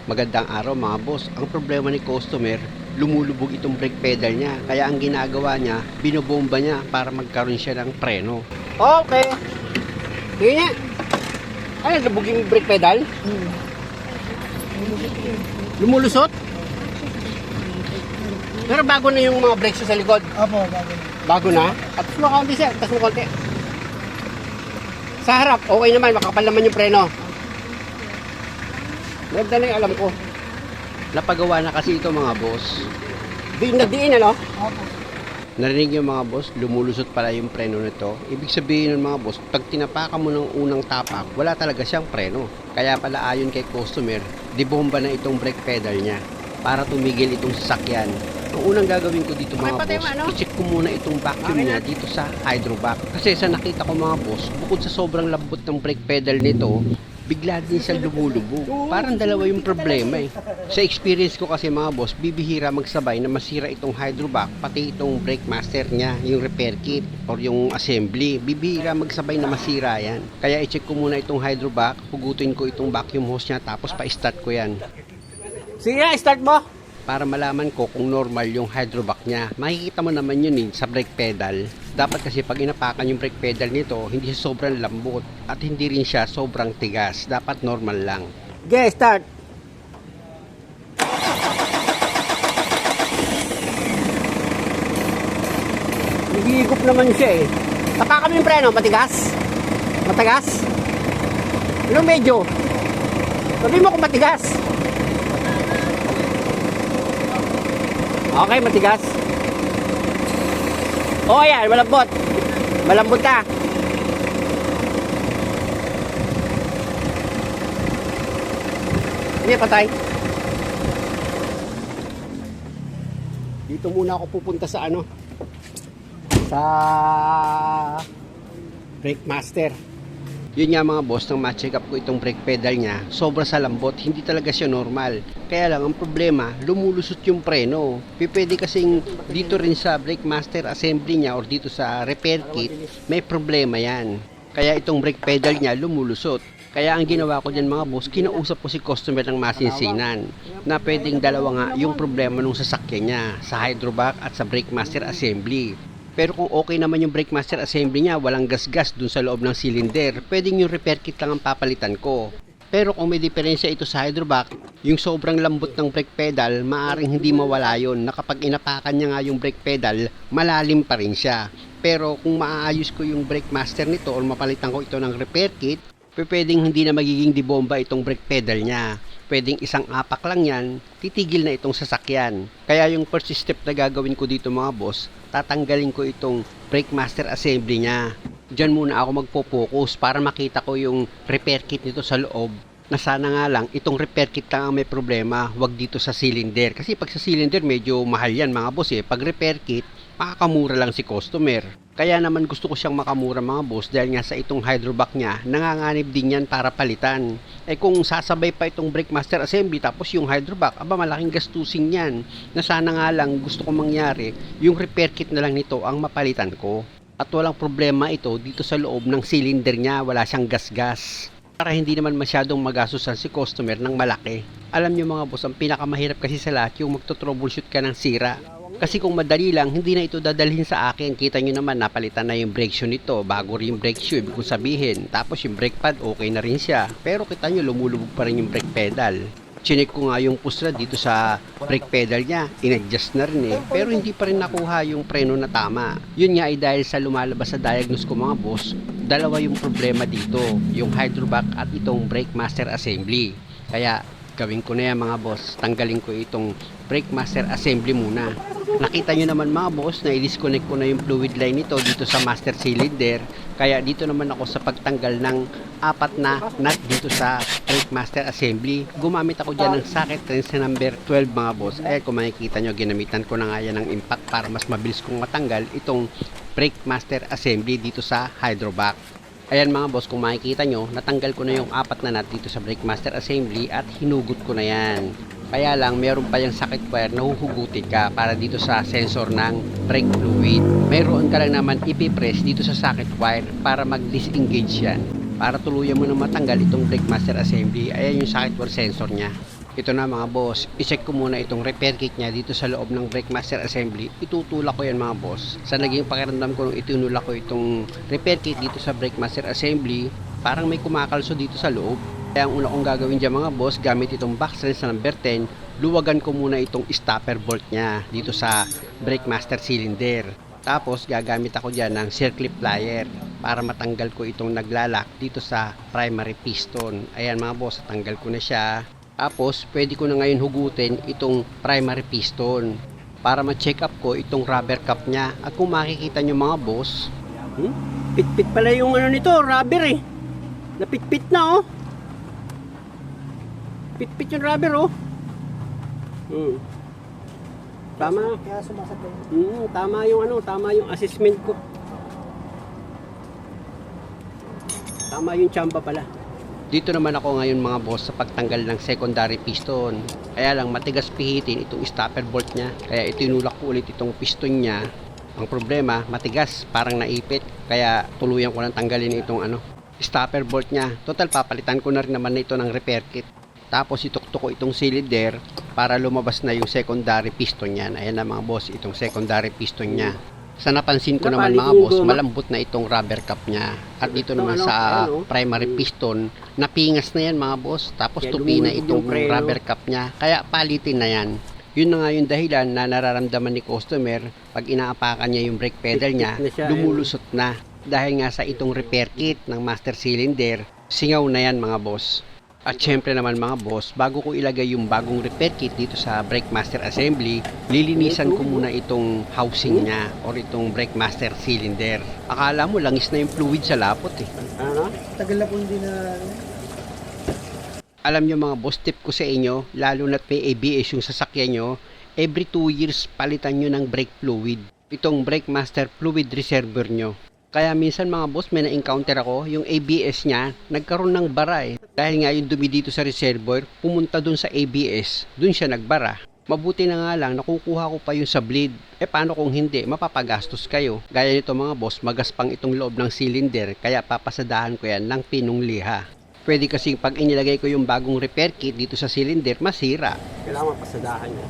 Magandang araw mga boss. Ang problema ni customer, lumulubog itong brake pedal niya. Kaya ang ginagawa niya, binobomba niya para magkaroon siya ng preno. Okay. Sige niya. Ay, lubog yung brake pedal? Lumulusot? Pero bago na yung mga brakes sa likod. Opo, bago. Bago na? At mo konti siya. Tapos mo konti. Sa harap, okay naman. Makapal naman yung preno. Ganda na yung alam ko. Napagawa na kasi ito mga boss. Diin na diin, ano? Opo. Narinig yung mga boss, lumulusot pala yung preno nito. Ibig sabihin ng mga boss, pag tinapakan mo ng unang tapak, wala talaga siyang preno. Kaya pala ayon kay customer, dibomba na itong brake pedal niya para tumigil itong sasakyan. Ang unang gagawin ko dito mga boss, i-check ko muna itong vacuum niya dito sa hydrovac. Kasi sa nakita ko mga boss, bukod sa sobrang lambot ng brake pedal nito, bigla din siya lumulubog. Parang dalawa yung problema eh. Sa experience ko kasi mga boss, bibihira magsabay na masira itong hydrovac, pati itong brake master niya, yung repair kit or yung assembly. Bibihira magsabay na masira yan. Kaya i-check ko muna itong hydrovac, hugutin ko itong vacuum hose niya, tapos pa-start ko yan. Sige, start mo! Para malaman ko kung normal yung hydrovac niya. Makikita mo naman yun sa brake pedal. Dapat kasi pag inapakan yung brake pedal nito, hindi siya sobrang lambot at hindi rin siya sobrang tigas. Dapat normal lang. Okay, start! Nagigigup naman siya eh. Tapakan mo yung preno, matigas? Matagas? Ano medyo? Sabi mo kung matigas. Okay, matigas. Oh, yan, malambot. Malambot na. Hindi, patay. Dito muna ako pupunta sa ano? Sa brake master. Yun nga mga boss, nang ma-check up ko itong brake pedal niya, sobra sa lambot, hindi talaga siya normal. Kaya lang ang problema, lumulusot yung preno. Pwede kasing dito rin sa brake master assembly niya or dito sa repair kit, may problema yan. Kaya itong brake pedal niya lumulusot. Kaya ang ginawa ko dyan mga boss, kinausap ko si customer ng masinsinan na pwedeng dalawa nga yung problema nung sasakyan niya sa hydrovac at sa brake master assembly. Pero kung okay naman yung brake master assembly niya, walang gas-gas dun sa loob ng cylinder, pwedeng yung repair kit lang ang papalitan ko. Pero kung may diferensya ito sa hydrovac, yung sobrang lambot ng brake pedal, maaring hindi mawala yun na kapag inapakan niya nga yung brake pedal, malalim pa rin siya. Pero kung maaayos ko yung brake master nito o mapalitan ko ito ng repair kit, pwedeng hindi na magiging dibomba itong brake pedal niya. Pwedeng isang apak lang yan, titigil na itong sasakyan. Kaya yung first step na gagawin ko dito mga boss, tatanggalin ko itong brake master assembly niya. Diyan muna ako magpo-focus para makita ko yung repair kit nito sa loob. Na sana nga lang, itong repair kit lang ang may problema, wag dito sa cylinder. Kasi pag sa cylinder, medyo mahal yan mga boss eh. Pag repair kit, makakamura lang si customer. Kaya naman gusto ko siyang makamura mga boss dahil nga sa itong hydrovac niya, nanganganib din yan para palitan. Eh kung sasabay pa itong brake master assembly tapos yung hydrovac, aba malaking gastusin yan. Na sana nga lang gusto ko mangyari, yung repair kit na lang nito ang mapalitan ko. At walang problema ito dito sa loob ng cylinder niya, wala siyang gas-gas. Para hindi naman masyadong magastusan si customer ng malaki. Alam niyo mga boss, ang pinakamahirap kasi sa lahat yung magto-troubleshoot ka ng sira. Kasi kung madali lang, hindi na ito dadalhin sa akin. Kita nyo naman, napalitan na yung brake shoe nito. Bago rin yung brake shoe, ibig kong sabihin. Tapos yung brake pad, okay na rin siya. Pero kita nyo, lumulubog pa rin yung brake pedal. Chinek ko nga yung pusra dito sa brake pedal niya. In-adjust na rin eh. Pero hindi pa rin nakuha yung preno na tama. Yun nga ay dahil sa lumalabas sa diagnose ko mga boss, dalawa yung problema dito. Yung hydrovac at itong brake master assembly. Kaya gawin ko na yan mga boss. Tanggalin ko itong brake master assembly muna. Nakita nyo naman mga boss na i-disconnect ko na yung fluid line nito dito sa master cylinder. Kaya dito naman ako sa pagtanggal ng apat na nut dito sa brake master assembly. Gumamit ako dyan ng socket wrench na number 12 mga boss. Ay kung makikita nyo, ginamitan ko na nga yan ng impact para mas mabilis kong matanggal itong brake master assembly dito sa hydrovac. Ayan mga boss, kung makikita nyo, natanggal ko na yung apat na nut dito sa brake master assembly at hinugot ko na yan. Kaya lang, meron pa yung socket wire na huhugutin ka para dito sa sensor ng brake fluid. Mayroon ka lang naman ipipress dito sa socket wire para mag-disengage yan. Para tuluyan mo na matanggal itong brake master assembly, ayan yung socket wire sensor niya. Ito na mga boss, i-check ko muna itong repair kit niya dito sa loob ng Brake Master Assembly. Itutulak ko yan mga boss. Sa naging pakiramdam ko nung itinulak ko itong repair kit dito sa Brake Master Assembly, parang may kumakalso dito sa loob. Kaya ang una kong gagawin dyan mga boss, gamit itong box wrench na number 10, luwagan ko muna itong stopper bolt niya dito sa Brake Master cylinder. Tapos gagamit ako dyan ng circlip plier para matanggal ko itong naglalak dito sa primary piston. Ayan mga boss, tanggal ko na siya. Tapos, pwede ko na ngayon hugutin itong primary piston para ma-check up ko itong rubber cap niya. At kung makikita nyo mga boss, pit-pit pala yung ano nito, rubber eh. Napit-pit na oh. Pit-pit yung rubber oh. Tama. Kaya sumasabay. Tama yung assessment ko. Tama yung tsamba pala. Dito naman ako ngayon mga boss sa pagtanggal ng secondary piston. Kaya lang matigas pihitin itong stopper bolt niya. Kaya itinulak ko ulit itong piston niya. Ang problema, matigas, parang naipit. Kaya tuluyan ko nang tanggalin itong stopper bolt niya. Total, papalitan ko na rin naman na ito ng repair kit. Tapos ituktok ko itong cylinder para lumabas na yung secondary piston niyan. Ayan na mga boss, itong secondary piston niya. Sa napansin ko naman mga boss, malambot na itong rubber cap niya. At dito naman sa primary piston, napingas na yan mga boss. Tapos tupi na itong rubber cap niya. Kaya palitin na yan. Yun na nga yung dahilan na nararamdaman ni customer pag inaapakan niya yung brake pedal niya, lumulusot na. Dahil nga sa itong repair kit ng master cylinder, singaw na yan mga boss. At syempre naman mga boss, bago ko ilagay yung bagong repair kit dito sa Brake Master Assembly, lilinisan ko muna itong housing niya or itong Brake Master cylinder. Akala mo langis na yung fluid sa lapot eh. Tagal na po hindi na... Alam nyo mga boss, tip ko sa inyo, lalo na't may ABS yung sasakyan nyo, every 2 years palitan nyo ng brake fluid. Itong Brake Master Fluid Reservoir nyo. Kaya minsan mga boss, may na-encounter ako, yung ABS niya, nagkaroon ng bara eh. Dahil nga yung dumi dito sa reservoir, pumunta dun sa ABS, dun siya nagbara. Mabuti na nga lang, nakukuha ko pa yung sa bleed. Paano kung hindi, mapapagastos kayo. Gaya nito mga boss, magaspang itong loob ng cylinder, kaya papasadahan ko yan ng pinong liha. Pwede kasing pag inilagay ko yung bagong repair kit dito sa cylinder, masira. Kailangan mapasadahan niya.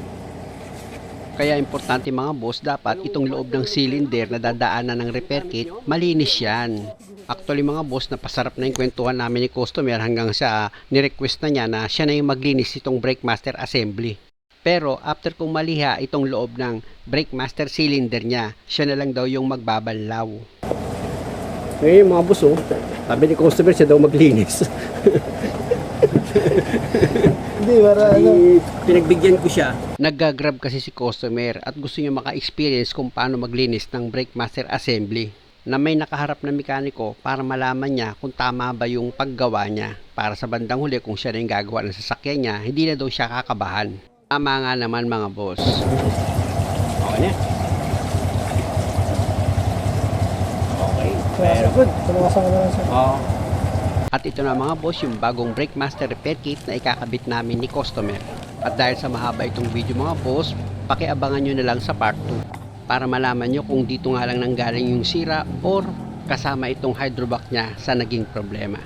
Kaya importante mga boss, dapat itong loob ng cylinder na dadaanan ng repair kit, malinis yan. Actually mga boss, napasarap na yung kwentuhan namin ni customer hanggang sa nirequest na niya na siya na yung maglinis itong Brake Master Assembly. Pero after kong maliha itong loob ng Brake Master cylinder niya, siya na lang daw yung magbabanlaw. Ngayon mga boss, sabi ni customer siya daw maglinis. Hindi, para Pinagbigyan ko siya. Nagga-grab kasi si customer at gusto niya maka-experience kung paano maglinis ng Brake Master Assembly na may nakaharap na mekaniko para malaman niya kung tama ba yung paggawa niya. Para sa bandang huli, kung siya na yung gagawa ng sasakyan niya, hindi na daw siya kakabahan. Tama nga naman mga boss. Okay na. Okay. Pero good. Tumawasan ko na lang siya. Oo. At ito na mga boss, yung bagong Brake Master repair kit na ikakabit namin ni customer. At dahil sa mahaba itong video mga boss, pakiabangan nyo na lang sa part 2 para malaman nyo kung dito nga lang nanggaling yung sira or kasama itong hydrovac niya sa naging problema.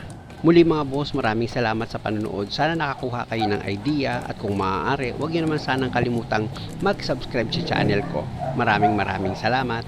Muli mga boss, maraming salamat sa panonood. Sana nakakuha kayo ng idea at kung maaari, huwag nyo naman sanang kalimutang mag-subscribe sa channel ko. Maraming salamat.